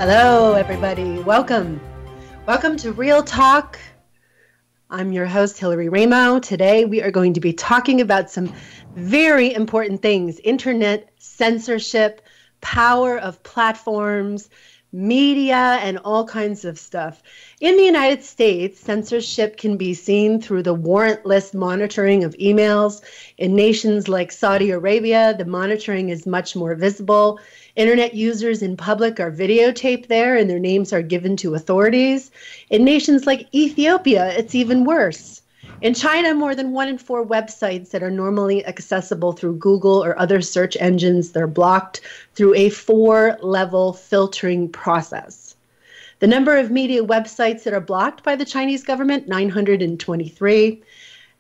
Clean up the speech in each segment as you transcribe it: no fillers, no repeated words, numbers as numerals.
Hello, everybody. Welcome. Welcome to Real Talk. I'm your host, Hillary Ramo. Today, we are going to be talking about some very important things: internet censorship, power of platforms, media, and all kinds of stuff. In the United States, censorship can be seen through the warrantless monitoring of emails. In nations like Saudi Arabia, the monitoring is much more visible. Internet users in public are videotaped there, and their names are given to authorities. In nations like Ethiopia, it's even worse. In China, more than 1 in 4 websites that are normally accessible through Google or other search engines, they're blocked through a 4-level filtering process. The number of media websites that are blocked by the Chinese government, 923.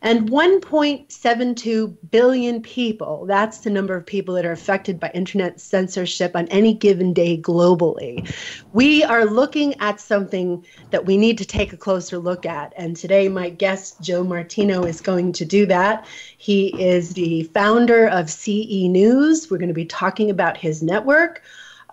And 1.72 billion people, that's the number of people that are affected by internet censorship on any given day globally. We are looking at something that we need to take a closer look at. And today my guest, Joe Martino, is going to do that. He is the founder of CE News. We're going to be talking about his network.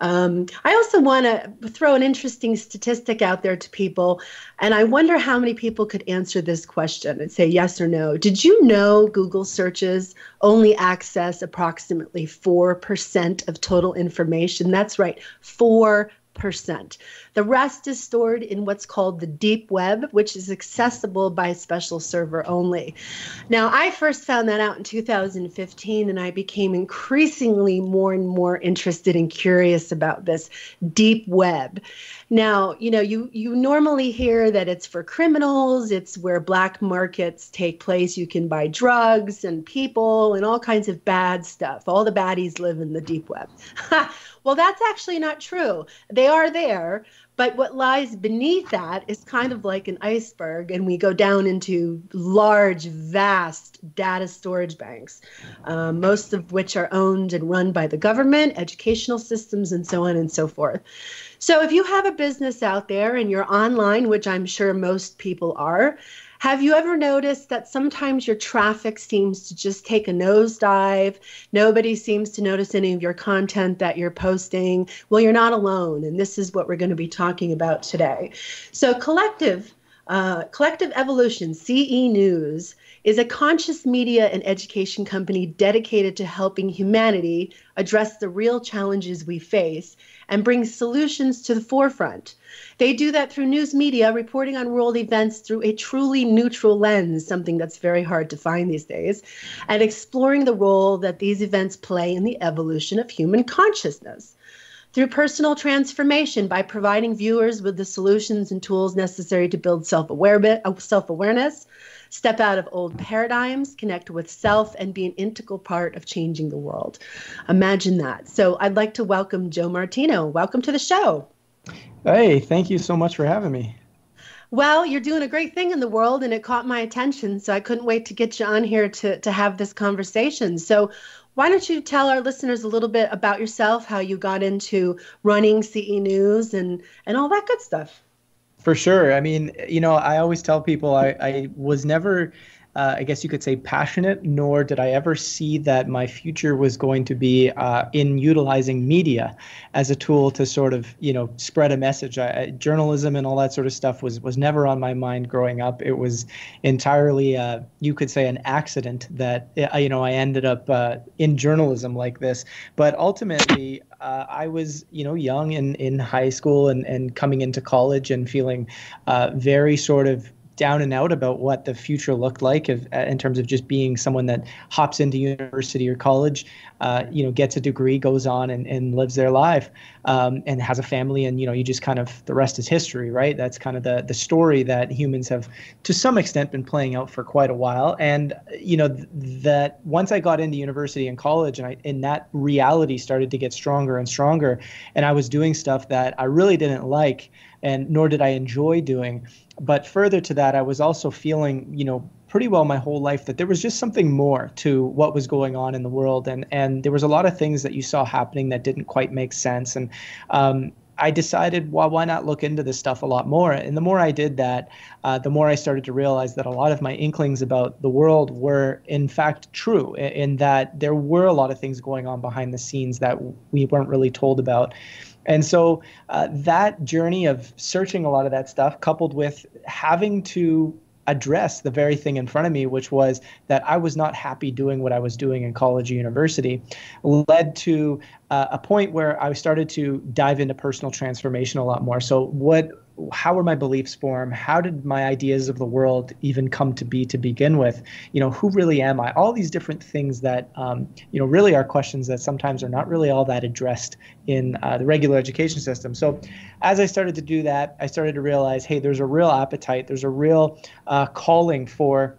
I also want to throw an interesting statistic out there to people, and I wonder how many people could answer this question and say yes or no. Did you know Google searches only access approximately 4% of total information? That's right, 4%. The rest is stored in what's called the deep web, which is accessible by a special server only. Now, I first found that out in 2015, and I became increasingly more and more interested and curious about this deep web. Now, you normally hear that it's for criminals, it's where black markets take place. You can buy drugs and people and all kinds of bad stuff. All the baddies live in the deep web. Well, that's actually not true. They are there, but what lies beneath that is kind of like an iceberg, and we go down into large, vast data storage banks, most of which are owned and run by the government, educational systems, and so on and so forth. So if you have a business out there and you're online, which I'm sure most people are, have you ever noticed that sometimes your traffic seems to just take a nosedive? Nobody seems to notice any of your content that you're posting. Well, you're not alone, and this is what we're going to be talking about today. So Collective Evolution, CE News, is a conscious media and education company dedicated to helping humanity address the real challenges we face and bring solutions to the forefront. They do that through news media, reporting on world events through a truly neutral lens, something that's very hard to find these days, and exploring the role that these events play in the evolution of human consciousness. Through personal transformation, by providing viewers with the solutions and tools necessary to build self-awareness, step out of old paradigms, connect with self, and be an integral part of changing the world. Imagine that. So I'd like to welcome Joe Martino. Welcome to the show. Hey, thank you so much for having me. Well, you're doing a great thing in the world, and it caught my attention, so I couldn't wait to get you on here to have this conversation. So why don't you tell our listeners a little bit about yourself, how you got into running CE News and all that good stuff? For sure. I mean, I always tell people I was never, I guess you could say, passionate, nor did I ever see that my future was going to be in utilizing media as a tool to sort of, spread a message. Journalism and all that sort of stuff was never on my mind growing up. It was entirely, you could say, an accident that, I ended up in journalism like this. But ultimately, I was, young in high school and coming into college and feeling very sort of down and out about what the future looked like in terms of just being someone that hops into university or college, gets a degree, goes on and lives their life, and has a family, and you just kind of, the rest is history, right? That's kind of the story that humans have to some extent been playing out for quite a while. And that once I got into university and college, and that reality started to get stronger and stronger, and I was doing stuff that I really didn't like, and nor did I enjoy doing. But further to that, I was also feeling, pretty well my whole life that there was just something more to what was going on in the world. And there was a lot of things that you saw happening that didn't quite make sense. And I decided, well, why not look into this stuff a lot more? And the more I did that, the more I started to realize that a lot of my inklings about the world were, in fact, true, in that there were a lot of things going on behind the scenes that we weren't really told about. And so that journey of searching a lot of that stuff, coupled with having to address the very thing in front of me, which was that I was not happy doing what I was doing in college or university, led to a point where I started to dive into personal transformation a lot more. So how were my beliefs formed? How did my ideas of the world even come to be to begin with? Who really am I? All these different things that, really are questions that sometimes are not really all that addressed in the regular education system. So as I started to do that, I started to realize, hey, there's a real appetite. There's a real calling for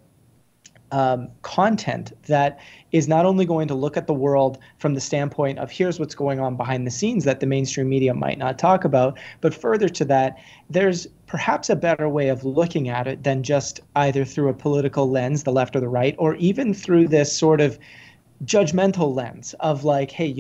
content that is not only going to look at the world from the standpoint of here's what's going on behind the scenes that the mainstream media might not talk about, but further to that, there's perhaps a better way of looking at it than just either through a political lens, the left or the right, or even through this sort of judgmental lens of like, hey,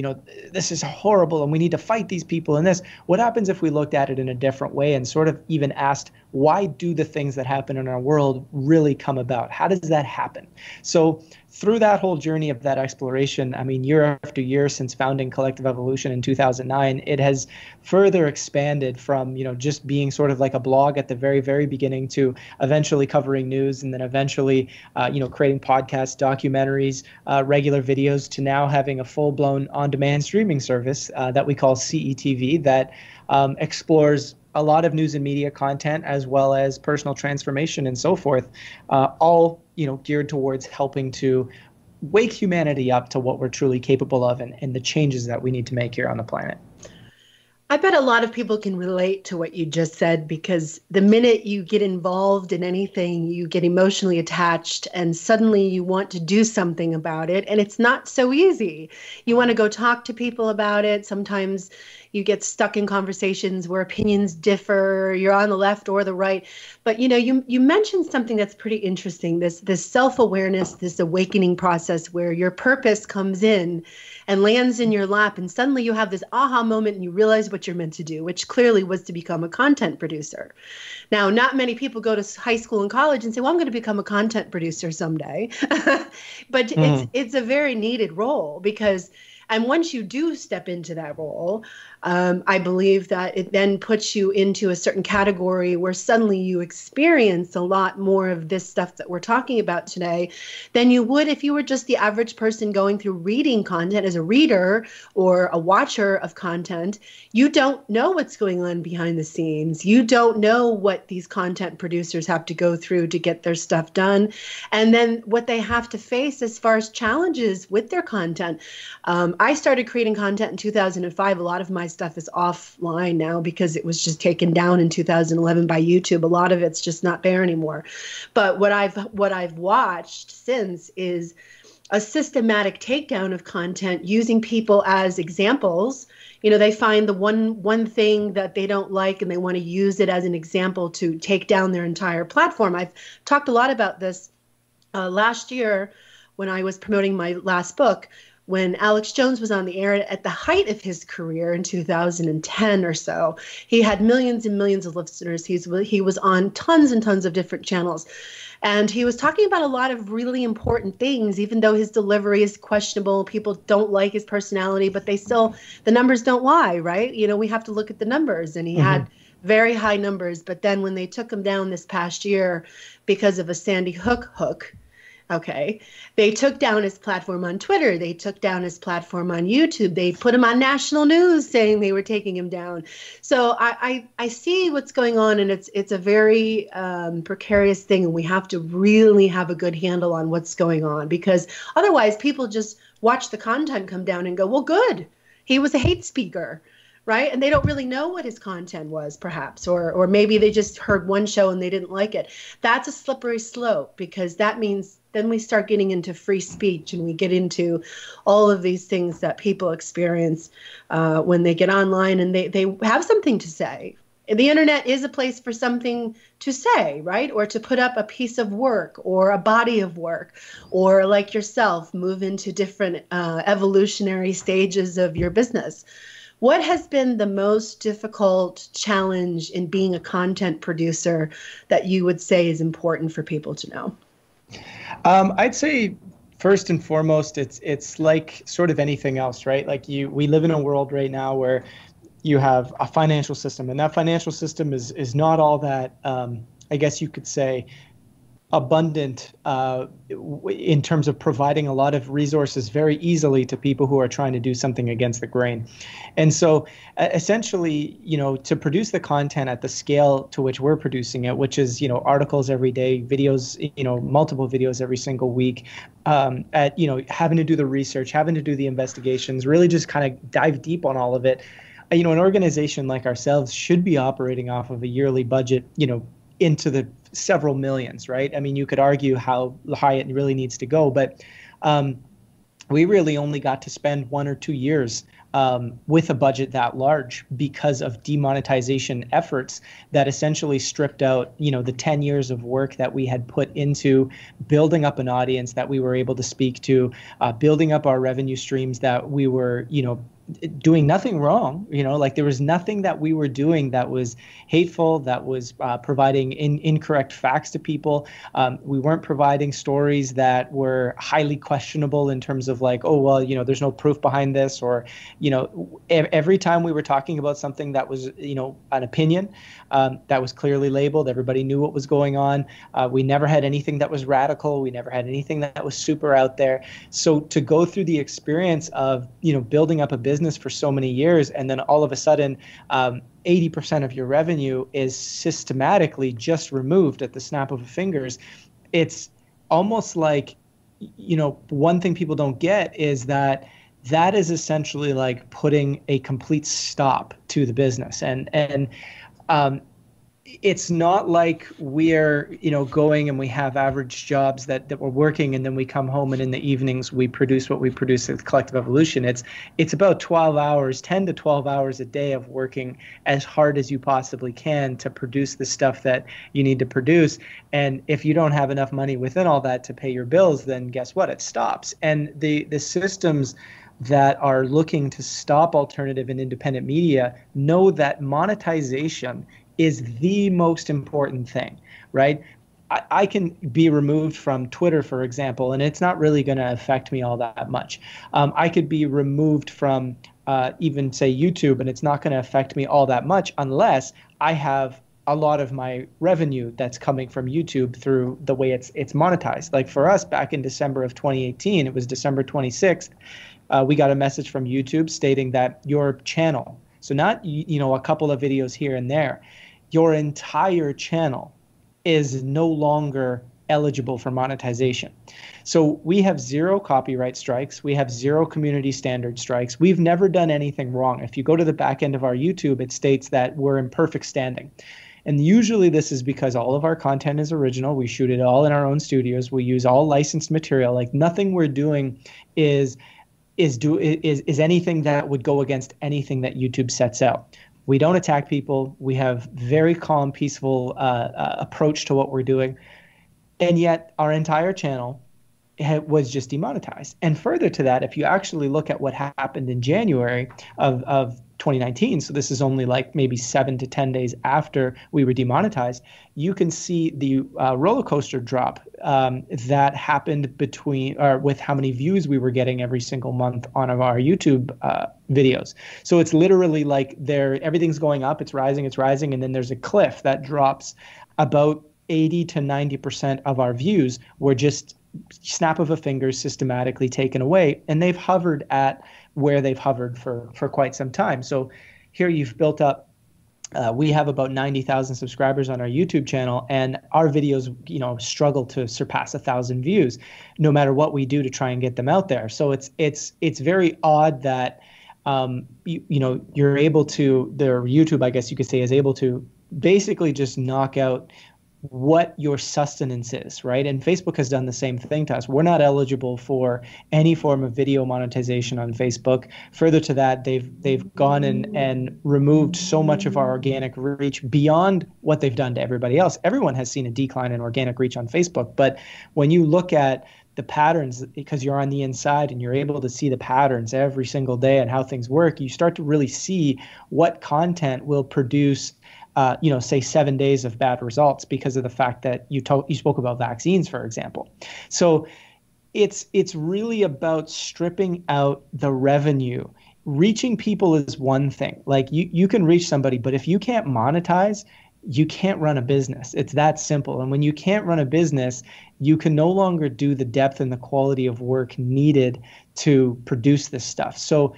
this is horrible and we need to fight these people and this. What happens if we looked at it in a different way and sort of even asked, why do the things that happen in our world really come about? How does that happen? So through that whole journey of that exploration, year after year since founding Collective Evolution in 2009, it has further expanded from, just being sort of like a blog at the very, very beginning to eventually covering news and then eventually, creating podcasts, documentaries, regular videos to now having a full-blown on-demand streaming service that we call CETV that explores a lot of news and media content as well as personal transformation and so forth, all geared towards helping to wake humanity up to what we're truly capable of and the changes that we need to make here on the planet. I bet a lot of people can relate to what you just said, because the minute you get involved in anything, you get emotionally attached and suddenly you want to do something about it. And it's not so easy. You want to go talk to people about it. Sometimes you get stuck in conversations where opinions differ. You're on the left or the right. But, you mentioned something that's pretty interesting, this self-awareness, this awakening process where your purpose comes in and lands in your lap. And suddenly you have this aha moment and you realize what you're meant to do, which clearly was to become a content producer. Now, not many people go to high school and college and say, well, I'm going to become a content producer someday. But it's a very needed role and once you do step into that role, I believe that it then puts you into a certain category where suddenly you experience a lot more of this stuff that we're talking about today than you would if you were just the average person going through reading content as a reader or a watcher of content. You don't know what's going on behind the scenes. You don't know what these content producers have to go through to get their stuff done, and then what they have to face as far as challenges with their content. I started creating content in 2005. A lot of my stuff is offline now because it was just taken down in 2011 by YouTube. A lot of it's just not there anymore. But what I've watched since is a systematic takedown of content using people as examples. They find the one thing that they don't like and they want to use it as an example to take down their entire platform. I've talked a lot about this last year when I was promoting my last book. When Alex Jones was on the air at the height of his career in 2010 or so, he had millions and millions of listeners. He was on tons and tons of different channels. And he was talking about a lot of really important things, even though his delivery is questionable. People don't like his personality, but the numbers don't lie, right? We have to look at the numbers. And he had very high numbers. But then when they took him down this past year because of a Sandy Hook, okay, they took down his platform on Twitter. They took down his platform on YouTube. They put him on national news saying they were taking him down. So I see what's going on, and it's a very precarious thing, and we have to really have a good handle on what's going on, because otherwise people just watch the content come down and go, well, good, he was a hate speaker. Right? And they don't really know what his content was, perhaps, or maybe they just heard one show and they didn't like it. That's a slippery slope, because that means then we start getting into free speech and we get into all of these things that people experience when they get online and they have something to say. The internet is a place for something to say, right? Or to put up a piece of work or a body of work, or like yourself, move into different evolutionary stages of your business. What has been the most difficult challenge in being a content producer that you would say is important for people to know? I'd say first and foremost, it's like sort of anything else, right? Like we live in a world right now where you have a financial system, and that financial system is not all that, I guess you could say, abundant in terms of providing a lot of resources very easily to people who are trying to do something against the grain. And so essentially, to produce the content at the scale to which we're producing it, which is, articles every day, videos, multiple videos every single week, having to do the research, having to do the investigations, really just kind of dive deep on all of it. An organization like ourselves should be operating off of a yearly budget, into the several millions, right? I mean, you could argue how high it really needs to go, but we really only got to spend 1 or 2 years with a budget that large because of demonetization efforts that essentially stripped out, the 10 years of work that we had put into building up an audience that we were able to speak to, building up our revenue streams that we were, doing nothing wrong, like there was nothing that we were doing that was hateful, that was providing incorrect facts to people. We weren't providing stories that were highly questionable in terms of like, oh, well, there's no proof behind this, or, every time we were talking about something that was, an opinion that was clearly labeled, everybody knew what was going on. We never had anything that was radical. We never had anything that was super out there. So to go through the experience of, building up a business for so many years, and then all of a sudden 80% of your revenue is systematically just removed at the snap of a fingers, it's almost like, one thing people don't get is that is essentially like putting a complete stop to the business. And it's not like we're, going and we have average jobs that we're working, and then we come home and in the evenings we produce what we produce at Collective Evolution. It's about 12 hours, 10 to 12 hours a day of working as hard as you possibly can to produce the stuff that you need to produce. And if you don't have enough money within all that to pay your bills, then guess what? It stops. And the systems that are looking to stop alternative and independent media know that monetization is the most important thing, right? I can be removed from Twitter, for example, and it's not really going to affect me all that much. I could be removed from even, say, YouTube, and it's not going to affect me all that much unless I have a lot of my revenue that's coming from YouTube through the way it's monetized. Like for us, back in December of 2018, it was December 26th, we got a message from YouTube stating that your channel, so not, a couple of videos here and there, your entire channel is no longer eligible for monetization. So we have 0 copyright strikes. We have 0 community standard strikes. We've never done anything wrong. If you go to the back end of our YouTube, it states that we're in perfect standing. And usually this is because all of our content is original. We shoot it all in our own studios. We use all licensed material. Like nothing we're doing is anything that would go against anything that YouTube sets out. We don't attack people. We have very calm, peaceful approach to what we're doing. And yet our entire channel was just demonetized. And further to that, if you actually look at what happened in January of 2019, so this is only like maybe 7 to 10 days after we were demonetized, you can see the roller coaster drop that happened with how many views we were getting every single month on our YouTube videos. So it's literally like everything's going up, it's rising, and then there's a cliff that drops. About 80 to 90% of our views were just snap of a finger systematically taken away, and they've hovered at where they've hovered for quite some time. So here you've built up, we have about 90,000 subscribers on our YouTube channel, and our videos, struggle to surpass 1,000 views, no matter what we do to try and get them out there. So it's very odd that you're able to, YouTube, I guess you could say, is able to basically just knock out what your sustenance is, right? And Facebook has done the same thing to us. We're not eligible for any form of video monetization on Facebook. Further to that, they've gone and removed so much of our organic reach beyond what they've done to everybody else. Everyone has seen a decline in organic reach on Facebook, but when you look at the patterns, because you're on the inside and you're able to see the patterns every single day and how things work, you start to really see what content will produce say 7 days of bad results because of the fact that you spoke about vaccines, for example. So it's really about stripping out the revenue reaching people is one thing. Like you can reach somebody, but if you can't monetize, you can't run a business. It's that simple. And when you can't run a business, you can no longer do the depth and the quality of work needed to produce this stuff. So,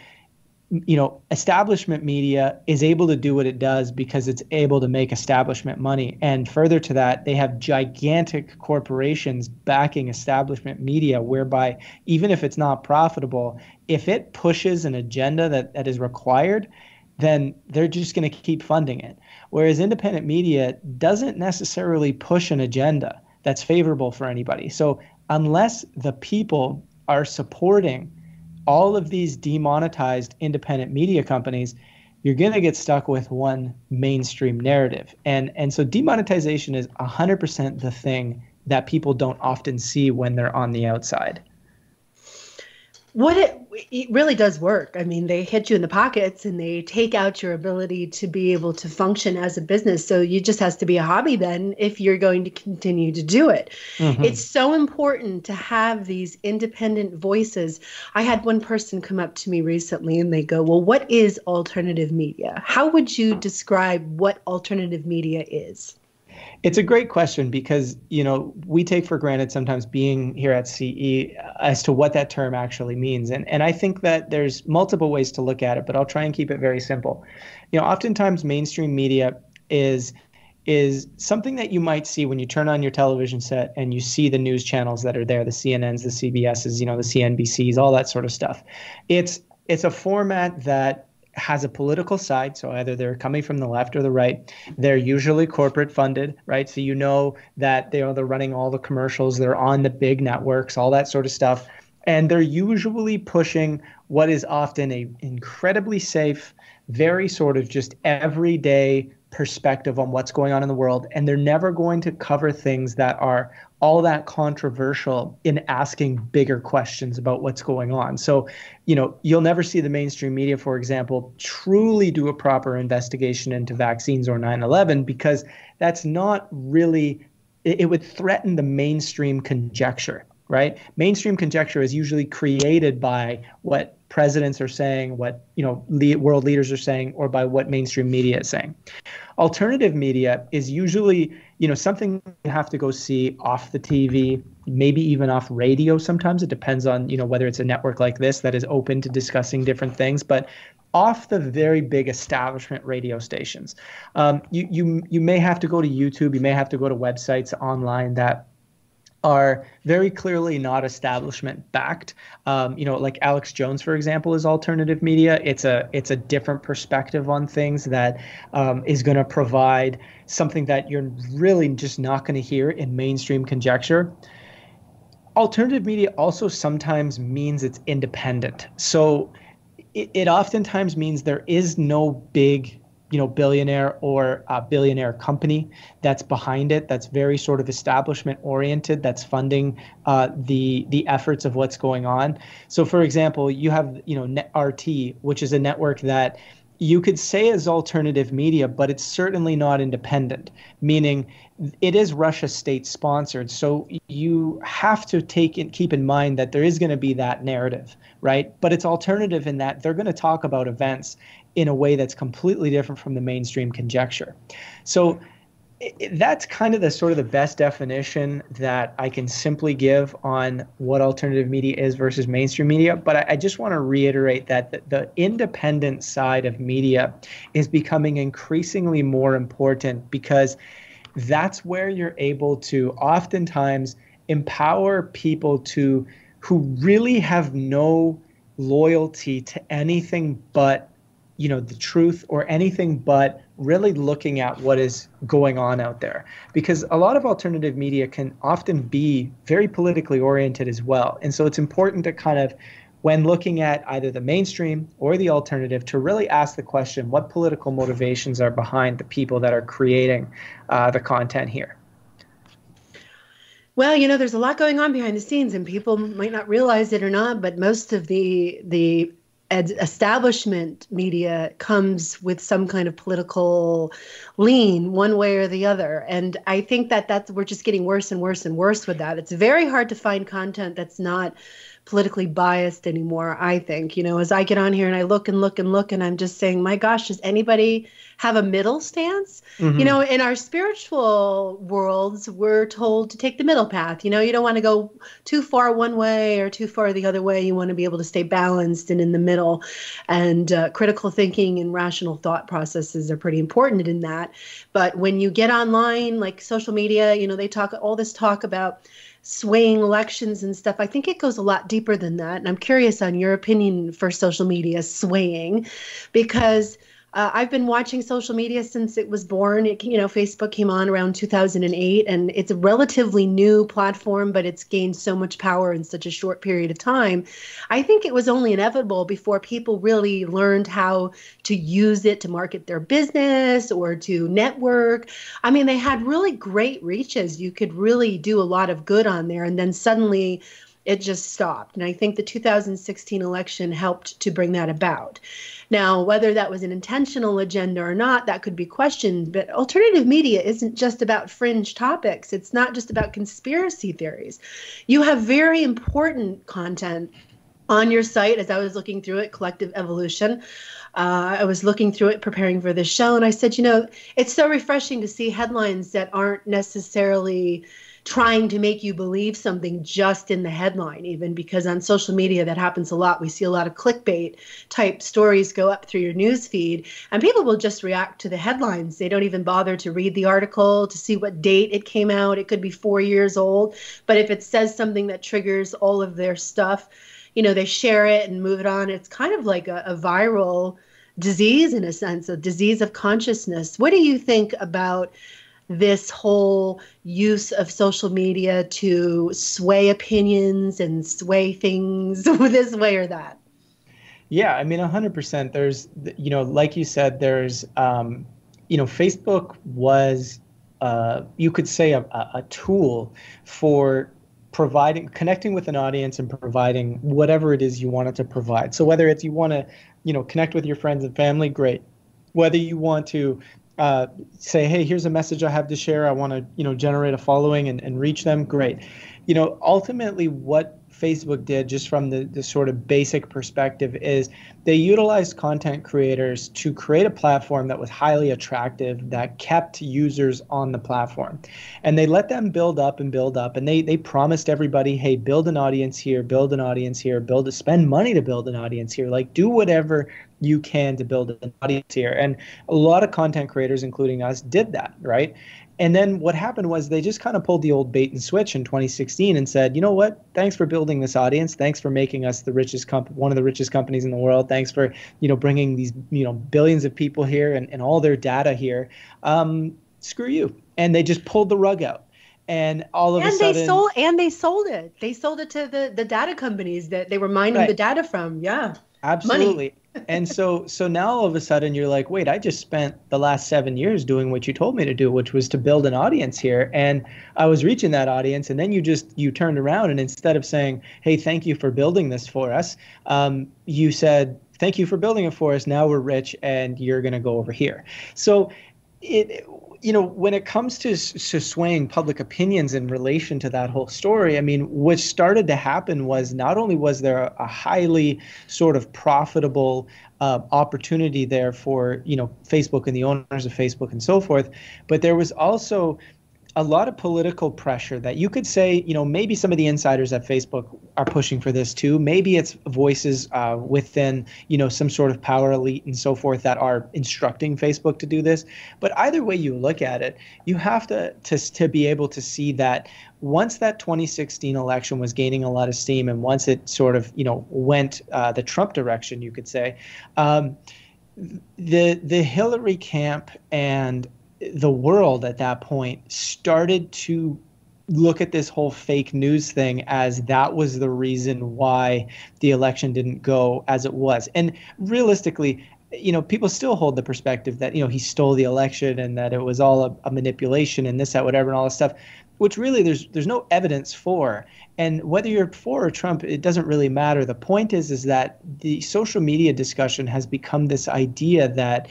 establishment media is able to do what it does because it's able to make establishment money. And further to that, they have gigantic corporations backing establishment media, whereby even if it's not profitable, if it pushes an agenda that is required, then they're just going to keep funding it. Whereas independent media doesn't necessarily push an agenda that's favorable for anybody. So unless the people are supporting all of these demonetized independent media companies, you're going to get stuck with one mainstream narrative. And so demonetization is 100% the thing that people don't often see when they're on the outside. It really does work. I mean, they hit you in the pockets and they take out your ability to be able to function as a business. So you just has to be a hobby then if you're going to continue to do it. Mm-hmm. It's so important to have these independent voices. I had one person come up to me recently and they go, well, what is alternative media? How would you describe what alternative media is? It's a great question because, we take for granted sometimes being here at CE as to what that term actually means. And I think that there's multiple ways to look at it, but I'll try and keep it very simple. Oftentimes mainstream media is something that you might see when you turn on your television set and you see the news channels that are there, the CNNs, the CBSs, the CNBCs, all that sort of stuff. It's a format that has a political side. So either they're coming from the left or the right. They're usually corporate funded, right? So that they're running all the commercials, they're on the big networks, all that sort of stuff. And they're usually pushing what is often a incredibly safe, very sort of just everyday perspective on what's going on in the world. And they're never going to cover things that are all that controversial in asking bigger questions about what's going on. So, you'll never see the mainstream media, for example, truly do a proper investigation into vaccines or 9/11, because that's not really, it would threaten the mainstream conjecture, right? Mainstream conjecture is usually created by what presidents are saying, what world leaders are saying, or by what mainstream media is saying. Alternative media is usually something you have to go see off the TV, maybe even off radio. Sometimes it depends on whether it's a network like this that is open to discussing different things, but off the very big establishment radio stations. You may have to go to YouTube, you may have to go to websites online that are very clearly not establishment backed. Like Alex Jones, for example, is alternative media. It's a different perspective on things that is going to provide something that you're really just not going to hear in mainstream conjecture. Alternative media also sometimes means it's independent. So it oftentimes means there is no big billionaire or a billionaire company that's behind it, that's very sort of establishment oriented, that's funding the efforts of what's going on. So for example, you have RT, which is a network that you could say is alternative media, but it's certainly not independent, meaning it is Russia state sponsored. So you have to keep in mind that there is going to be that narrative, right? But it's alternative in that they're going to talk about events in a way that's completely different from the mainstream conjecture. So that's kind of the best definition that I can simply give on what alternative media is versus mainstream media. But I just want to reiterate that the independent side of media is becoming increasingly more important, because that's where you're able to oftentimes empower people who really have no loyalty to anything but the truth, or anything but really looking at what is going on out there. Because a lot of alternative media can often be very politically oriented as well. And so it's important to kind of, when looking at either the mainstream or the alternative, to really ask the question, what political motivations are behind the people that are creating the content here? Well, there's a lot going on behind the scenes, and people might not realize it or not, but most of the establishment media comes with some kind of political lean one way or the other. And I think that we're just getting worse and worse and worse with that. It's very hard to find content that's not politically biased anymore, I think. As I get on here and I look and look and look, and I'm just saying, my gosh, does anybody have a middle stance? Mm-hmm. In our spiritual worlds, we're told to take the middle path. You don't want to go too far one way or too far the other way. You want to be able to stay balanced and in the middle. And critical thinking and rational thought processes are pretty important in that. But when you get online, like social media, they talk all this talk about swaying elections and stuff. I think it goes a lot deeper than that. And I'm curious on your opinion for social media swaying, because I've been watching social media since it was born. Facebook came on around 2008, and it's a relatively new platform, but it's gained so much power in such a short period of time. I think it was only inevitable before people really learned how to use it to market their business or to network. I mean, they had really great reaches. You could really do a lot of good on there, and then suddenly it just stopped. And I think the 2016 election helped to bring that about. Now, whether that was an intentional agenda or not, that could be questioned. But alternative media isn't just about fringe topics. It's not just about conspiracy theories. You have very important content on your site. As I was looking through it, Collective Evolution, I was looking through it preparing for this show, and I said, it's so refreshing to see headlines that aren't necessarily trying to make you believe something just in the headline, even, because on social media that happens a lot. We see a lot of clickbait type stories go up through your news feed, and people will just react to the headlines. They don't even bother to read the article to see what date it came out. It could be 4 years old, but if it says something that triggers all of their stuff, they share it and move it on. It's kind of like a viral disease, in a sense, a disease of consciousness. What do you think about this whole use of social media to sway opinions and sway things this way or that? Yeah, I mean, 100%. There's, like you said, there's, Facebook was, you could say, a tool for connecting with an audience and providing whatever it is you wanted to provide. So whether it's you want to, connect with your friends and family, great. Whether you want to say, hey, here's a message I have to share. I want to, generate a following and reach them. Great. Ultimately what Facebook did, just from the sort of basic perspective, is they utilized content creators to create a platform that was highly attractive, that kept users on the platform. And they let them build up and build up. And they promised everybody, hey, build an audience here, build an audience here, spend money to build an audience here. Like, do whatever you can to build an audience here. And a lot of content creators, including us, did that, right? And then what happened was they just kind of pulled the old bait and switch in 2016 and said, you know what? Thanks for building this audience. Thanks for making us the richest one of the richest companies in the world. Thanks for, bringing these, billions of people here and all their data here. Screw you. And they just pulled the rug out. And all of a sudden, they sold it. They sold it to the data companies that they were mining right. the data from. Yeah. Absolutely. And so now all of a sudden you're like, wait, I just spent the last 7 years doing what you told me to do, which was to build an audience here. And I was reaching that audience. And then you turned around, and instead of saying, hey, thank you for building this for us, you said, thank you for building it for us. Now we're rich and you're going to go over here. So when it comes to swaying public opinions in relation to that whole story, I mean, what started to happen was not only was there a highly sort of profitable opportunity there for, Facebook and the owners of Facebook and so forth, but there was also a lot of political pressure that you could say, maybe some of the insiders at Facebook are pushing for this too. Maybe it's voices within, some sort of power elite and so forth that are instructing Facebook to do this. But either way you look at it, you have to be able to see that once that 2016 election was gaining a lot of steam, and once it sort of, went the Trump direction, you could say, the Hillary camp and the world at that point started to look at this whole fake news thing as that was the reason why the election didn't go as it was. And realistically, people still hold the perspective that, he stole the election and that it was all a manipulation and this, that, whatever, and all this stuff, which really there's no evidence for. And whether you're for or Trump, it doesn't really matter. The point is that the social media discussion has become this idea that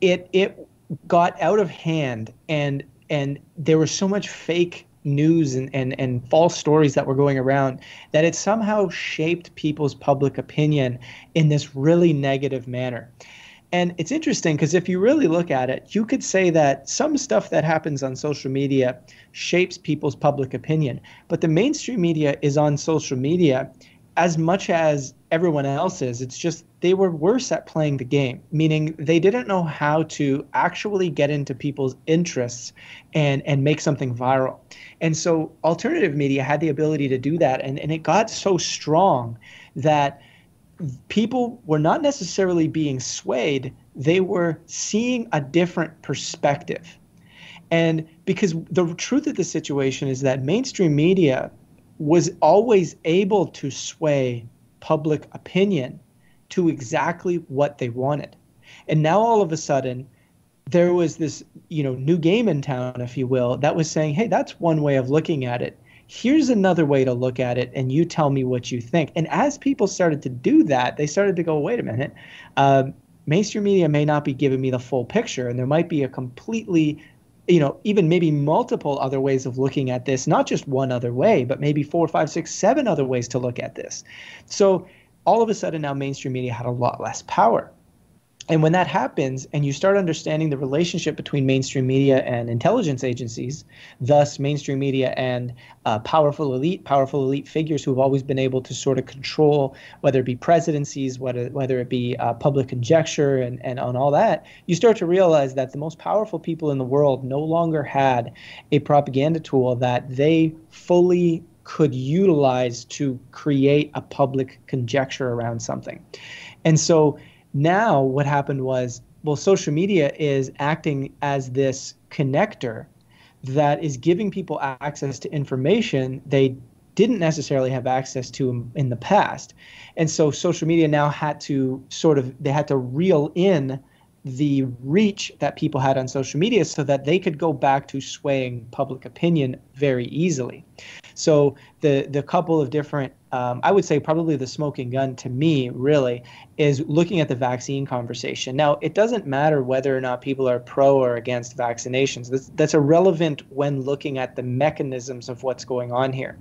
it got out of hand, and there was so much fake news and false stories that were going around, that it somehow shaped people's public opinion in this really negative manner. And it's interesting because if you really look at it, you could say that some stuff that happens on social media shapes people's public opinion. But the mainstream media is on social media as much as everyone else is. It's just they were worse at playing the game, meaning they didn't know how to actually get into people's interests and make something viral. And so alternative media had the ability to do that. And it got so strong that people were not necessarily being swayed, they were seeing a different perspective. And because the truth of the situation is that mainstream media was always able to sway public opinion to exactly what they wanted. And now all of a sudden, there was this, new game in town, if you will, that was saying, hey, that's one way of looking at it. Here's another way to look at it, and you tell me what you think. And as people started to do that, they started to go, wait a minute, mainstream media may not be giving me the full picture, and there might be a completely, even maybe multiple other ways of looking at this, not just one other way, but maybe 4, 5, 6, 7 other ways to look at this. So all of a sudden now mainstream media had a lot less power. And when that happens and you start understanding the relationship between mainstream media and intelligence agencies, thus mainstream media and powerful elite figures who have always been able to sort of control, whether it be presidencies, whether it be public conjecture and on all that, you start to realize that the most powerful people in the world no longer had a propaganda tool that they fully could utilize to create a public conjecture around something. And so now what happened was, well, social media is acting as this connector that is giving people access to information they didn't necessarily have access to in the past. And so social media now had to reel in the reach that people had on social media so that they could go back to swaying public opinion very easily. So the couple of different, I would say probably the smoking gun to me really is looking at the vaccine conversation. Now, it doesn't matter whether or not people are pro or against vaccinations. That's irrelevant when looking at the mechanisms of what's going on here.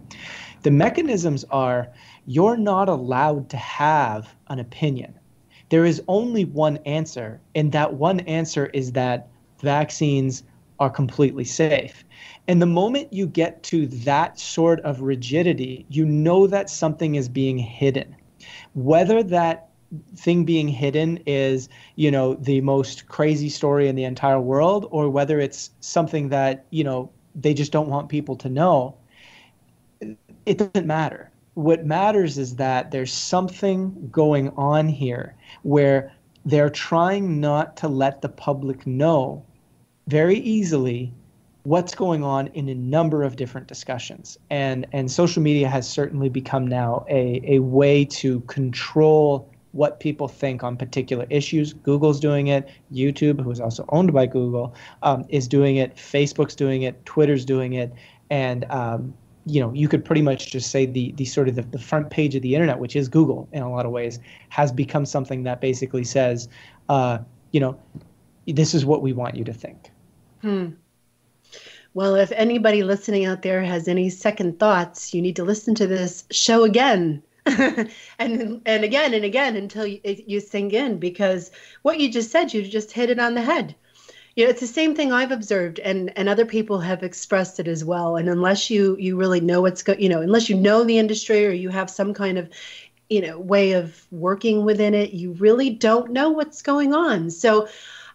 The mechanisms are you're not allowed to have an opinion. There is only one answer, and that one answer is that vaccines are completely safe. And the moment you get to that sort of rigidity, you know that something is being hidden. Whether that thing being hidden is, the most crazy story in the entire world, or whether it's something that, they just don't want people to know, it doesn't matter. What matters is that there's something going on here where they're trying not to let the public know very easily what's going on in a number of different discussions. And social media has certainly become now a way to control what people think on particular issues. Google's doing it. YouTube, who is also owned by Google, is doing it. Facebook's doing it. Twitter's doing it. And you could pretty much just say the sort of the front page of the internet, which is Google in a lot of ways, has become something that basically says, this is what we want you to think. Well, if anybody listening out there has any second thoughts, you need to listen to this show again and again and again until you sink in, because what you just said, you just hit it on the head. It's the same thing I've observed, and other people have expressed it as well. And unless you really know unless you know the industry or you have some kind of, way of working within it, you really don't know what's going on. So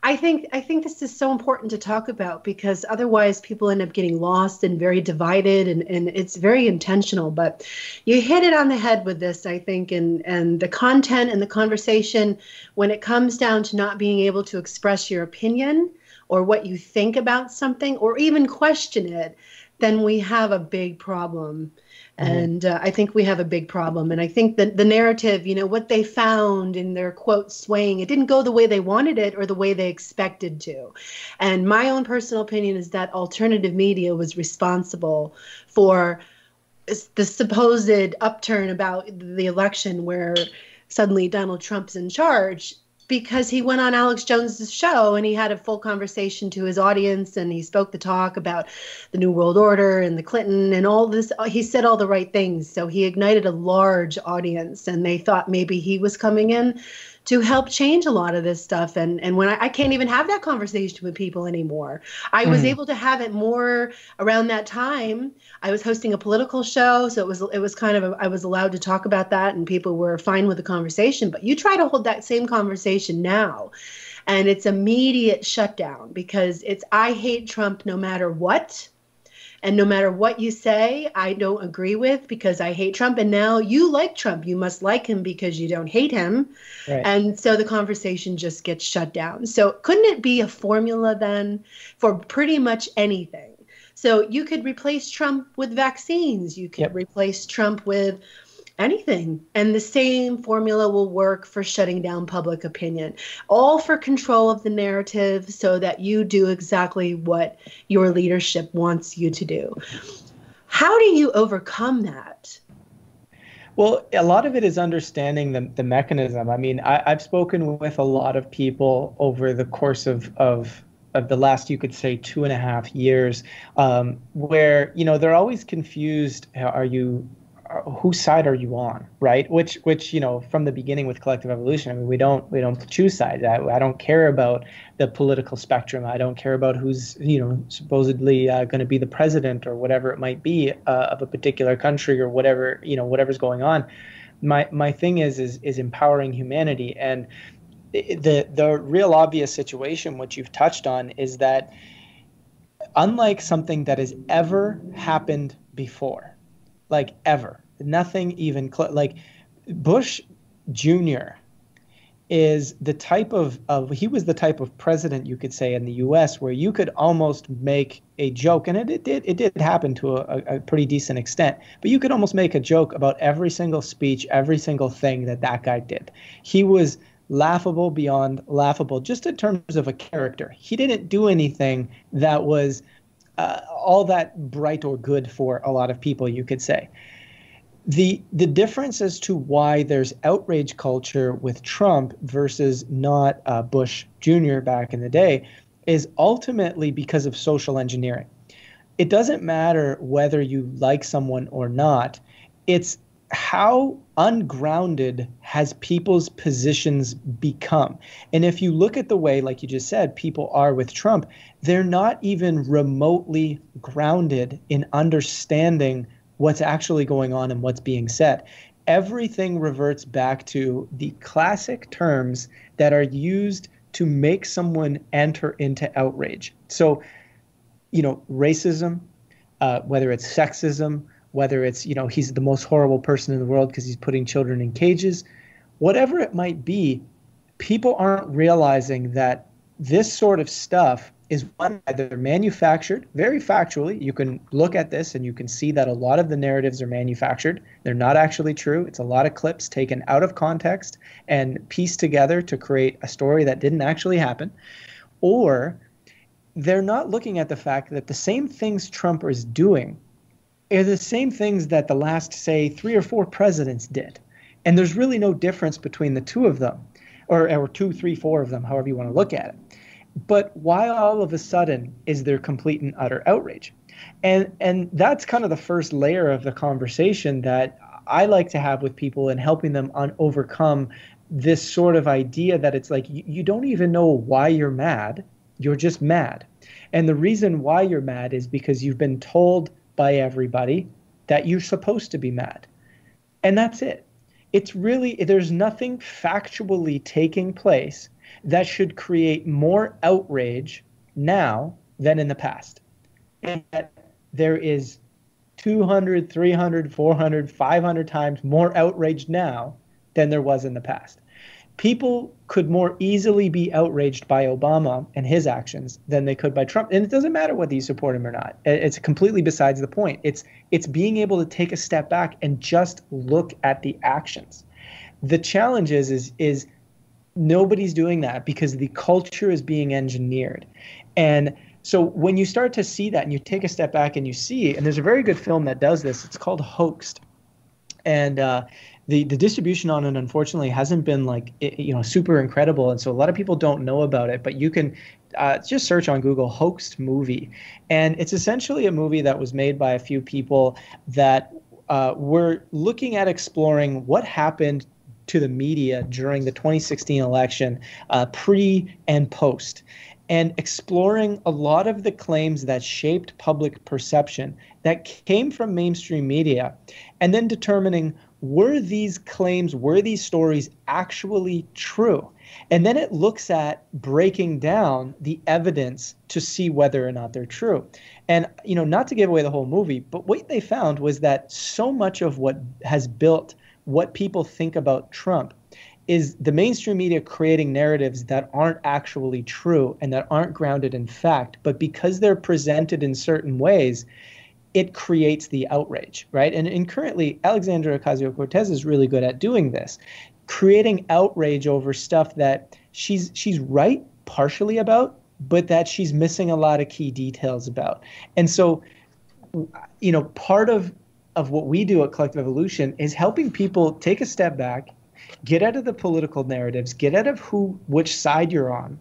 I think this is so important to talk about, because otherwise people end up getting lost and very divided, and it's very intentional. But you hit it on the head with this, I think, and the content and the conversation, when it comes down to not being able to express your opinion or what you think about something, or even question it, then we have a big problem. And I think we have a big problem. And I think that the narrative, what they found in their quote swaying, it didn't go the way they wanted it or the way they expected to. And my own personal opinion is that alternative media was responsible for the supposed upturn about the election, where suddenly Donald Trump's in charge. because he went on Alex Jones's show and he had a full conversation to his audience, and he spoke the talk about the New World Order and the Clinton and all this. He said all the right things. So he ignited a large audience, and they thought maybe he was coming in to help change a lot of this stuff. And when I can't even have that conversation with people anymore. I was able to have it more around that time. I was hosting a political show, so it was kind of I was allowed to talk about that, and people were fine with the conversation. But you try to hold that same conversation now, and it's immediate shutdown, because it's I hate Trump no matter what. And no matter what you say, I don't agree with, because I hate Trump. And now you like Trump. You must like him because you don't hate him. Right. And so the conversation just gets shut down. So couldn't it be a formula then for pretty much anything? So you could replace Trump with vaccines. You could replace Trump with anything. And the same formula will work for shutting down public opinion, all for control of the narrative so that you do exactly what your leadership wants you to do. How do you overcome that? Well, a lot of it is understanding the mechanism. I mean, I've spoken with a lot of people over the course of the last, you could say, 2.5 years, where, they're always confused. Whose side are you on, right? Which from the beginning with collective evolution, I mean, we don't choose sides. I don't care about the political spectrum. I don't care about who's supposedly going to be the president or whatever it might be of a particular country or whatever whatever's going on. My thing is empowering humanity, and the real obvious situation, which you've touched on, is that unlike something that has ever happened before. Like ever, nothing even like Bush Jr. is the type he was the type of president, you could say, in the U.S. where you could almost make a joke, and it did happen to a pretty decent extent, but you could almost make a joke about every single speech, every single thing that guy did. He was laughable beyond laughable, just in terms of a character. He didn't do anything that was all that bright or good for a lot of people, you could say. The difference as to why there's outrage culture with Trump versus not Bush Jr. back in the day is ultimately because of social engineering. It doesn't matter whether you like someone or not. It's how ungrounded has people's positions become. And if you look at the way, like you just said, people are with Trump, they're not even remotely grounded in understanding what's actually going on and what's being said. Everything reverts back to the classic terms that are used to make someone enter into outrage. So, racism, whether it's sexism, whether it's, he's the most horrible person in the world because he's putting children in cages, whatever it might be, people aren't realizing that this sort of stuff is either manufactured, very factually. You can look at this and you can see that a lot of the narratives are manufactured. They're not actually true. It's a lot of clips taken out of context and pieced together to create a story that didn't actually happen. Or they're not looking at the fact that the same things Trump is doing are the same things that the last, say, 3 or 4 presidents did. And there's really no difference between the two of them, or 2, 3, 4 of them, however you want to look at it. But why all of a sudden is there complete and utter outrage? And that's kind of the first layer of the conversation that I like to have with people and helping them overcome this sort of idea that it's like you don't even know why you're mad. You're just mad. And the reason why you're mad is because you've been told by everybody that you're supposed to be mad. And that's it. It's really, there's nothing factually taking place that should create more outrage now than in the past. And that there is 200, 300, 400, 500 times more outrage now than there was in the past. People could more easily be outraged by Obama and his actions than they could by Trump. And it doesn't matter whether you support him or not. It's completely besides the point. It's being able to take a step back and just look at the actions. The challenge is nobody's doing that because the culture is being engineered. And so when you start to see that and you take a step back and you see, and there's a very good film that does this, it's called Hoaxed. And the distribution on it unfortunately hasn't been like super incredible, and so a lot of people don't know about it. But you can just search on Google "hoaxed movie," and it's essentially a movie that was made by a few people that were looking at exploring what happened to the media during the 2016 election, pre and post, and exploring a lot of the claims that shaped public perception that came from mainstream media, and then determining, were these claims, were these stories actually true? And then it looks at breaking down the evidence to see whether or not they're true. And, not to give away the whole movie, but what they found was that so much of what has built what people think about Trump is the mainstream media creating narratives that aren't actually true and that aren't grounded in fact, but because they're presented in certain ways, it creates the outrage, right? And currently, Alexandria Ocasio-Cortez is really good at doing this, creating outrage over stuff that she's right partially about, but that she's missing a lot of key details about. And so, part of what we do at Collective Evolution is helping people take a step back, get out of the political narratives, get out of which side you're on,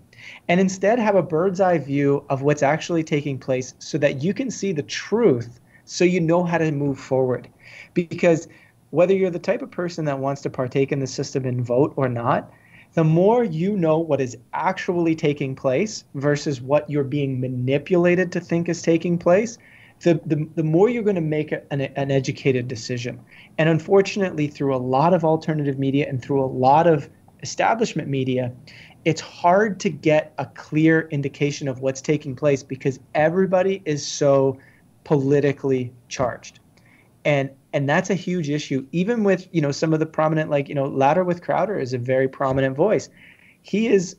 and instead have a bird's eye view of what's actually taking place so that you can see the truth, so you know how to move forward. Because whether you're the type of person that wants to partake in the system and vote or not, the more you know what is actually taking place versus what you're being manipulated to think is taking place, the more you're going to make an educated decision. And unfortunately, through a lot of alternative media and through a lot of establishment media, it's hard to get a clear indication of what's taking place because everybody is so politically charged. And that's a huge issue. Even with, some of the prominent, Louder with Crowder is a very prominent voice. He is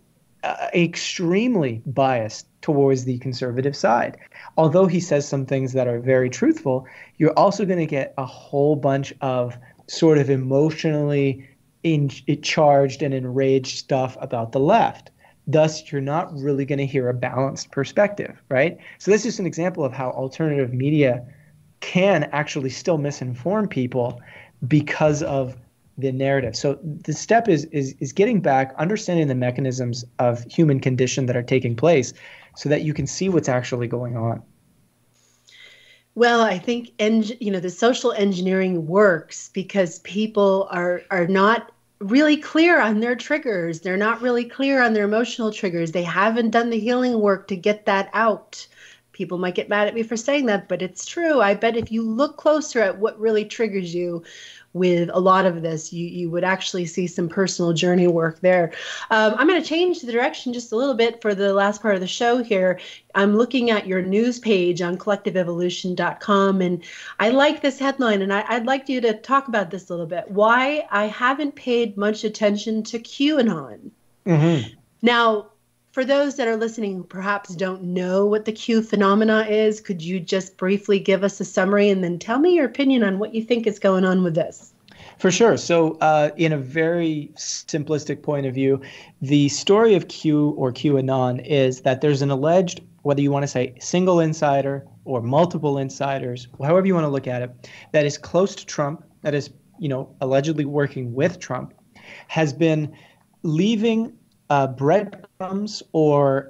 extremely biased towards the conservative side. Although he says some things that are very truthful, you're also going to get a whole bunch of sort of emotionally charged and enraged stuff about the left. Thus, you're not really going to hear a balanced perspective, right? So that's just an example of how alternative media can actually still misinform people because of the narrative. So the step is getting back, understanding the mechanisms of human condition that are taking place so that you can see what's actually going on. Well, I think, the social engineering works because people are not really clear on their triggers. They're not really clear on their emotional triggers. They haven't done the healing work to get that out. People might get mad at me for saying that, but it's true. I bet if you look closer at what really triggers you with a lot of this, you would actually see some personal journey work there. I'm going to change the direction just a little bit for the last part of the show here. I'm looking at your news page on collectiveevolution.com, and I like this headline, and I'd like you to talk about this a little bit. Why I haven't paid much attention to QAnon. Mm-hmm. Now, for those that are listening who perhaps don't know what the Q phenomena is, could you just briefly give us a summary and then tell me your opinion on what you think is going on with this? For sure. So in a very simplistic point of view, the story of Q or QAnon is that there's an alleged, whether you want to say single insider or multiple insiders, however you want to look at it, that is close to Trump, that is, allegedly working with Trump, has been leaving breadcrumbs or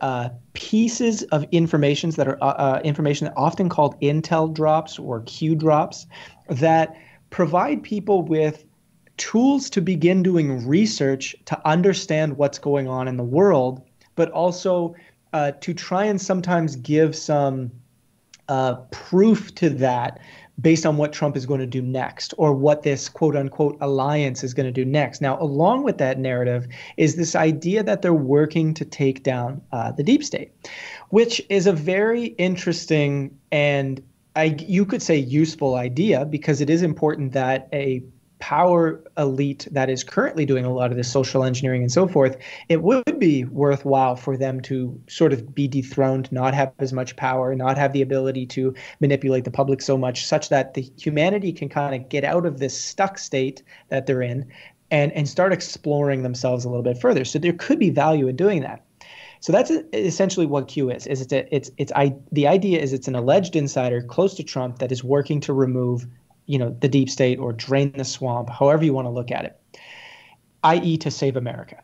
pieces of information that are information often called intel drops or Q drops that provide people with tools to begin doing research to understand what's going on in the world, but also to try and sometimes give some proof to that based on what Trump is going to do next or what this quote unquote alliance is going to do next. Now, along with that narrative is this idea that they're working to take down the deep state, which is a very interesting and you could say useful idea because it is important that a power elite that is currently doing a lot of this social engineering and so forth, it would be worthwhile for them to sort of be dethroned, not have as much power, not have the ability to manipulate the public so much, such that the humanity can kind of get out of this stuck state that they're in and start exploring themselves a little bit further. So there could be value in doing that. So that's essentially what Q is. The idea is it's an alleged insider close to Trump that is working to remove the deep state or drain the swamp, however you want to look at it, i.e. to save America.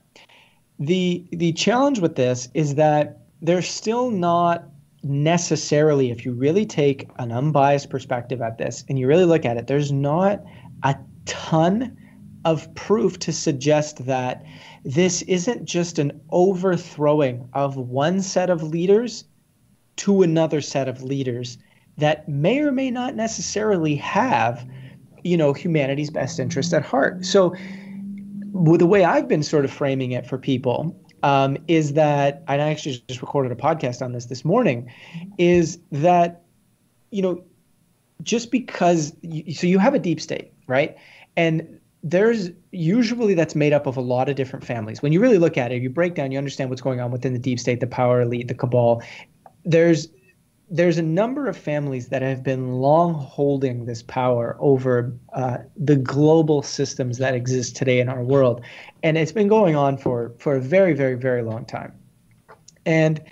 The challenge with this is that there's still not necessarily, if you really take an unbiased perspective at this and you really look at it, there's not a ton of proof to suggest that this isn't just an overthrowing of one set of leaders to another set of leaders that may or may not necessarily have, humanity's best interest at heart. So the way I've been sort of framing it for people is that, and I actually just recorded a podcast on this morning, is that, just because, so you have a deep state, right? And there's usually that's made up of a lot of different families. When you really look at it, you break down, you understand what's going on within the deep state, the power elite, the cabal. There's a number of families that have been long holding this power over the global systems that exist today in our world. And it's been going on for a very, very, very long time. And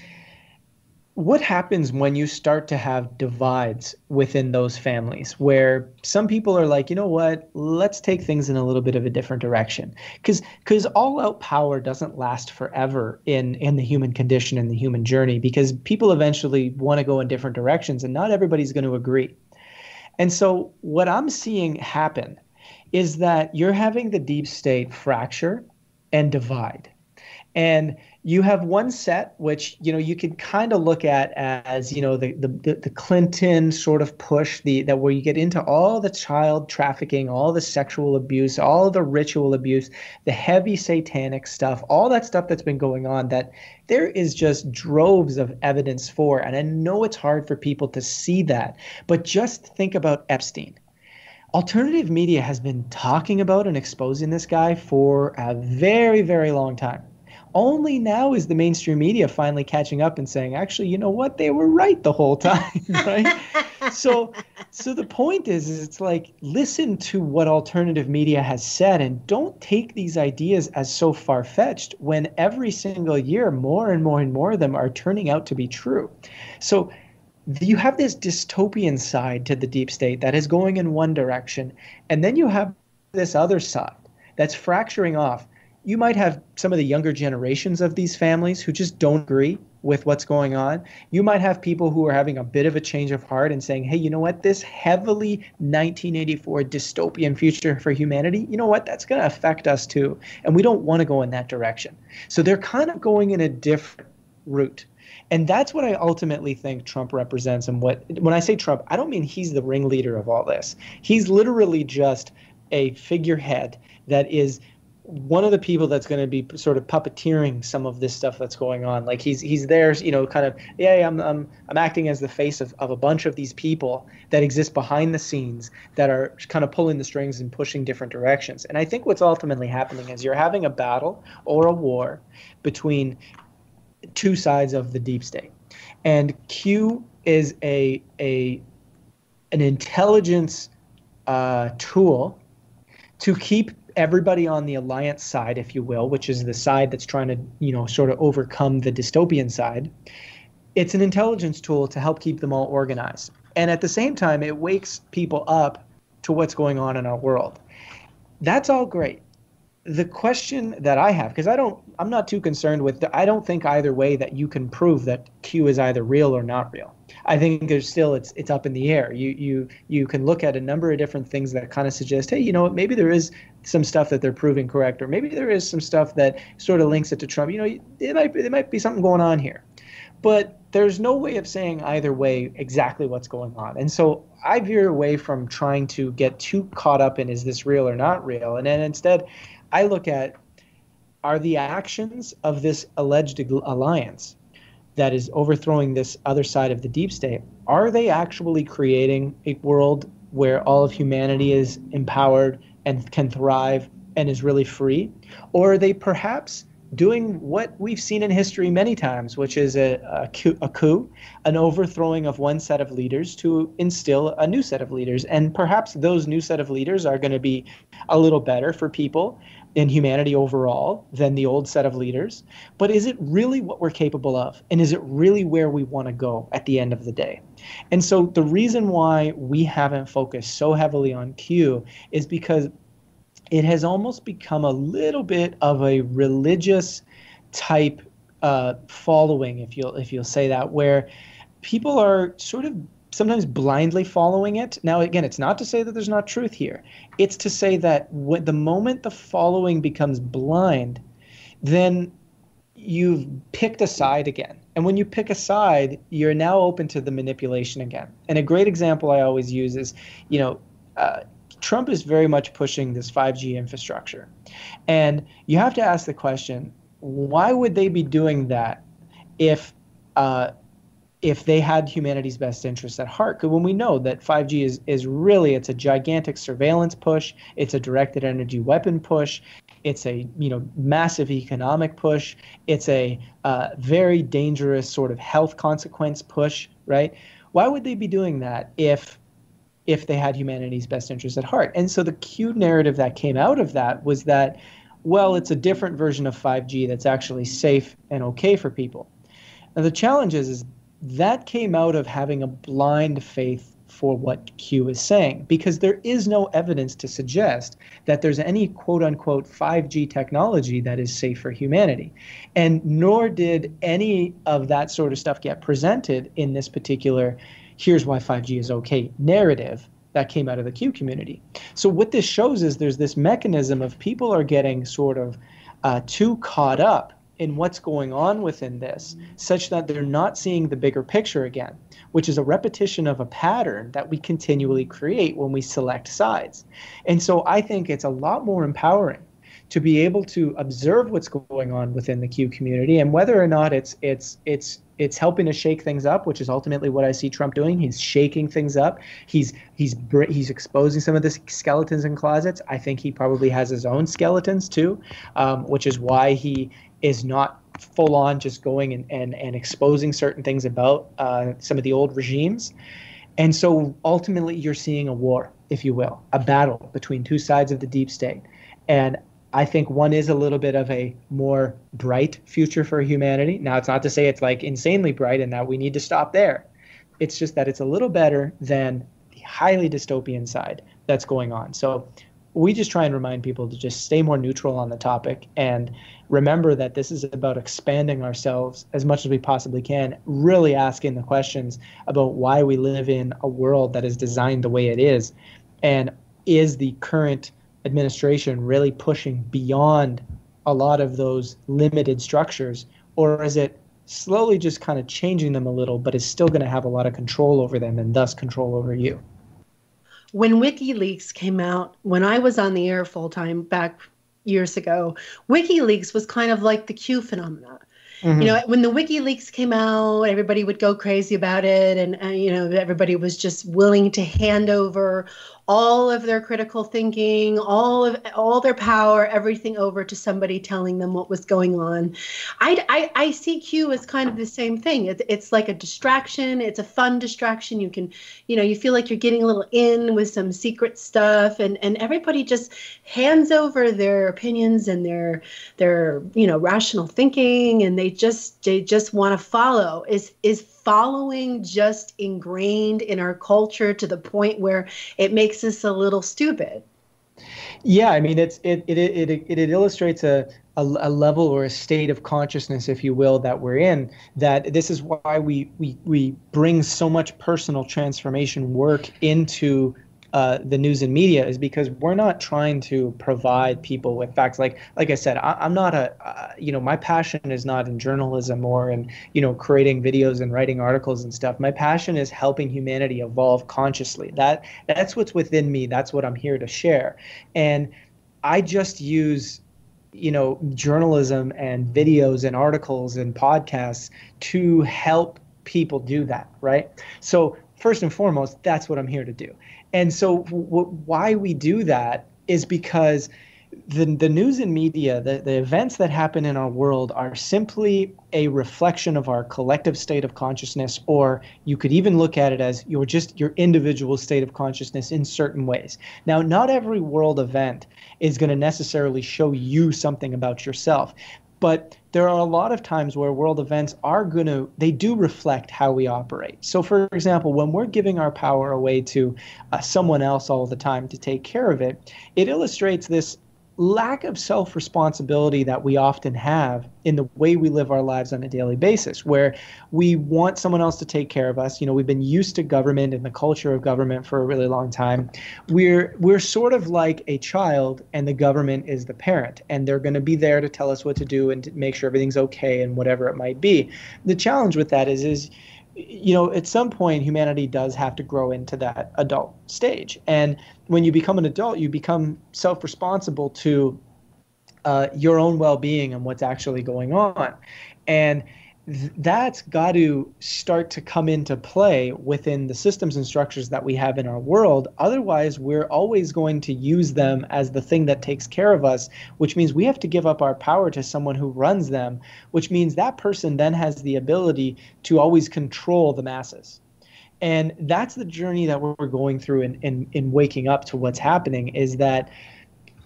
what happens when you start to have divides within those families where some people are like, you know what, let's take things in a little bit of a different direction? Because all-out power doesn't last forever in the human condition and the human journey, because people eventually want to go in different directions and not everybody's going to agree. And so what I'm seeing happen is that you're having the deep state fracture and divide. And you have one set, which, you could kind of look at as, the Clinton sort of push, that where you get into all the child trafficking, all the sexual abuse, all the ritual abuse, the heavy satanic stuff, all that stuff that's been going on that there is just droves of evidence for. And I know it's hard for people to see that, but just think about Epstein. Alternative media has been talking about and exposing this guy for a very, very long time. Only now is the mainstream media finally catching up and saying, actually, you know what? They were right the whole time, right? So the point is it's like, listen to what alternative media has said and don't take these ideas as so far-fetched when every single year more and more and more of them are turning out to be true. So you have this dystopian side to the deep state that is going in one direction, and then you have this other side that's fracturing off. You might have some of the younger generations of these families who just don't agree with what's going on. You might have people who are having a bit of a change of heart and saying, hey, you know what, this heavily 1984 dystopian future for humanity, you know what, that's going to affect us too. And we don't want to go in that direction. So they're kind of going in a different route. And that's what I ultimately think Trump represents. And when I say Trump, I don't mean he's the ringleader of all this. He's literally just a figurehead that is one of the people that's going to be sort of puppeteering some of this stuff that's going on. Like he's there, kind of, I'm acting as the face of a bunch of these people that exist behind the scenes that are kind of pulling the strings and pushing different directions. And I think what's ultimately happening is you're having a battle or a war between two sides of the deep state. And Q is an intelligence tool to keep everybody on the alliance side, if you will, which is the side that's trying to, sort of overcome the dystopian side. It's an intelligence tool to help keep them all organized. And at the same time, it wakes people up to what's going on in our world. That's all great. The question that I have, because I'm not too concerned with, I don't think either way that you can prove that Q is either real or not real. I think there's still, it's up in the air. You can look at a number of different things that kind of suggest, hey, you know what, maybe there is some stuff that they're proving correct, or maybe there is some stuff that sort of links it to Trump. There might be something going on here. But there's no way of saying either way exactly what's going on. And so I veer away from trying to get too caught up in, is this real or not real? And then instead, I look at, are the actions of this alleged alliance that is overthrowing this other side of the deep state, are they actually creating a world where all of humanity is empowered and can thrive and is really free? Or are they perhaps doing what we've seen in history many times, which is a coup, an overthrowing of one set of leaders to instill a new set of leaders. And perhaps those new set of leaders are going to be a little better for people in humanity overall than the old set of leaders. But is it really what we're capable of? And is it really where we want to go at the end of the day? And so the reason why we haven't focused so heavily on Q is because it has almost become a little bit of a religious type following, if you'll say that, where people are sort of sometimes blindly following it. Now, again, it's not to say that there's not truth here. It's to say that the moment the following becomes blind, then you've picked a side again. And when you pick a side, you're now open to the manipulation again. And a great example I always use is, Trump is very much pushing this 5G infrastructure. And you have to ask the question, why would they be doing that if they had humanity's best interests at heart? Because when we know that 5G is really, it's a gigantic surveillance push, it's a directed energy weapon push, it's a massive economic push, it's a very dangerous sort of health consequence push, right? Why would they be doing that if they had humanity's best interests at heart? And so the Q narrative that came out of that was that, well, it's a different version of 5G that's actually safe and okay for people. Now the challenge is that came out of having a blind faith for what Q is saying, because there is no evidence to suggest that there's any quote unquote 5G technology that is safe for humanity. And nor did any of that sort of stuff get presented in this particular here's why 5G is okay narrative that came out of the Q community. So what this shows is there's this mechanism of people are getting sort of too caught up in what's going on within this, such that they're not seeing the bigger picture again, which is a repetition of a pattern that we continually create when we select sides. And so I think it's a lot more empowering to be able to observe what's going on within the Q community, and whether or not it's helping to shake things up, which is ultimately what I see Trump doing. He's shaking things up. He's exposing some of the skeletons in closets. I think he probably has his own skeletons too, which is why he is not full on just going and exposing certain things about some of the old regimes. And so ultimately you're seeing a war, if you will, a battle between two sides of the deep state. And I think one is a little bit of a more bright future for humanity. Now, it's not to say it's like insanely bright and that we need to stop there. It's just that it's a little better than the highly dystopian side that's going on. So we just try and remind people to just stay more neutral on the topic and remember that this is about expanding ourselves as much as we possibly can, really asking the questions about why we live in a world that is designed the way it is. And is the current administration really pushing beyond a lot of those limited structures, or is it slowly just kind of changing them a little, but is still going to have a lot of control over them and thus control over you? When WikiLeaks came out, when I was on the air full time back years ago, WikiLeaks was kind of like the Q phenomena. Mm-hmm. When the WikiLeaks came out, everybody would go crazy about it. And everybody was just willing to hand over all of their critical thinking, all their power, everything over to somebody telling them what was going on. I see Q as kind of the same thing. It's like a distraction. It's a fun distraction. You can, you feel like you're getting a little in with some secret stuff, and everybody just hands over their opinions and their rational thinking, and they just want to follow. Is following just ingrained in our culture to the point where it makes us a little stupid? Yeah, I mean, it illustrates a level or a state of consciousness, if you will, that we're in. That this is why we bring so much personal transformation work into the news and media, is because we're not trying to provide people with facts. Like I said, I'm not my passion is not in journalism or in, creating videos and writing articles and stuff. My passion is helping humanity evolve consciously. That's what's within me. That's what I'm here to share. And I just use, journalism and videos and articles and podcasts to help people do that, right? So first and foremost, that's what I'm here to do. And so why we do that is because the news and media, the events that happen in our world are simply a reflection of our collective state of consciousness, or you could even look at it as your individual state of consciousness in certain ways. Now, not every world event is going to necessarily show you something about yourself, but there are a lot of times where world events they do reflect how we operate. So for example, when we're giving our power away to someone else all the time to take care of it, it illustrates this lack of self-responsibility that we often have in the way we live our lives on a daily basis, where we want someone else to take care of us. We've been used to government and the culture of government for a really long time. We're sort of like a child, and the government is the parent, and they're going to be there to tell us what to do and to make sure everything's okay and whatever it might be. The challenge with that is at some point, humanity does have to grow into that adult stage. And when you become an adult, you become self-responsible to your own well-being and what's actually going on. And that's got to start to come into play within the systems and structures that we have in our world. Otherwise, we're always going to use them as the thing that takes care of us, which means we have to give up our power to someone who runs them, which means that person then has the ability to always control the masses. And that's the journey that we're going through in waking up to what's happening, is that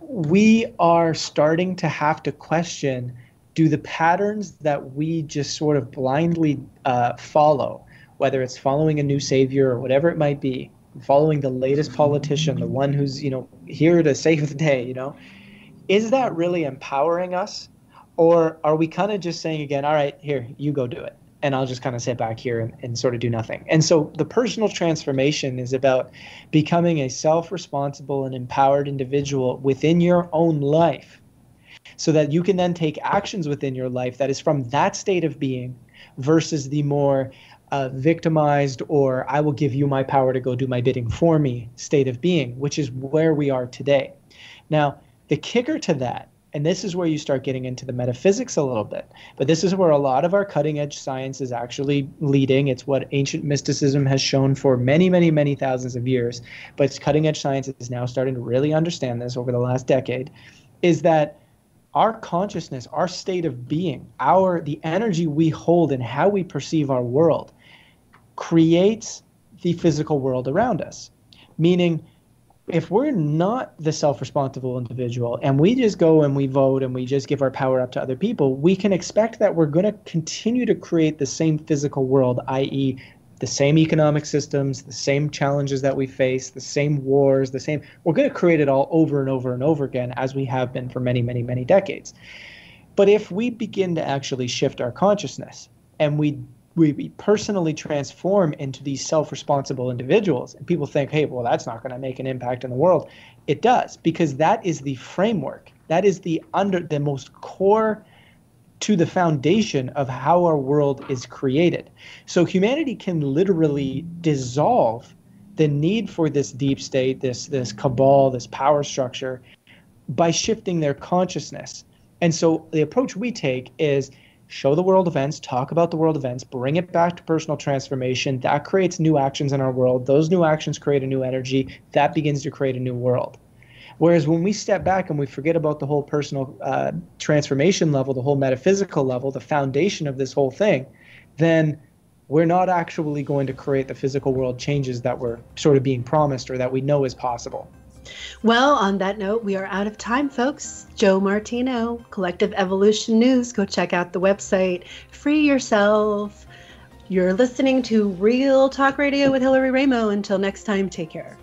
we are starting to have to question, do the patterns that we just sort of blindly follow, whether it's following a new savior or whatever it might be, following the latest politician, the one who's, here to save the day, is that really empowering us? Or are we kind of just saying again, all right, here, you go do it, and I'll just kind of sit back here and sort of do nothing? And so the personal transformation is about becoming a self-responsible and empowered individual within your own life, so that you can then take actions within your life that is from that state of being versus the more victimized, or I will give you my power to go do my bidding for me state of being, which is where we are today. Now, the kicker to that, and this is where you start getting into the metaphysics a little bit, but this is where a lot of our cutting edge science is actually leading. It's what ancient mysticism has shown for many, many, many thousands of years, but cutting edge science is now starting to really understand this over the last decade, is that our consciousness, our state of being, the energy we hold and how we perceive our world creates the physical world around us. Meaning, if we're not the self-responsible individual and we just go and we vote and we just give our power up to other people, we can expect that we're going to continue to create the same physical world, i.e., the same economic systems, the same challenges that we face, the same wars, we're going to create it all over and over and over again, as we have been for many, many, many decades. But if we begin to actually shift our consciousness and we personally transform into these self-responsible individuals, and people think, hey, well, that's not going to make an impact in the world. It does, because that is the framework. That is the most core to the foundation of how our world is created. So humanity can literally dissolve the need for this deep state, this cabal, this power structure, by shifting their consciousness. And so the approach we take is show the world events, talk about the world events, bring it back to personal transformation. That creates new actions in our world. Those new actions create a new energy. That begins to create a new world. Whereas when we step back and we forget about the whole personal transformation level, the whole metaphysical level, the foundation of this whole thing, then we're not actually going to create the physical world changes that we're sort of being promised or that we know is possible. Well, on that note, we are out of time, folks. Joe Martino, Collective Evolution News. Go check out the website. Free yourself. You're listening to Real Talk Radio with Hillary Ramo. Until next time, take care.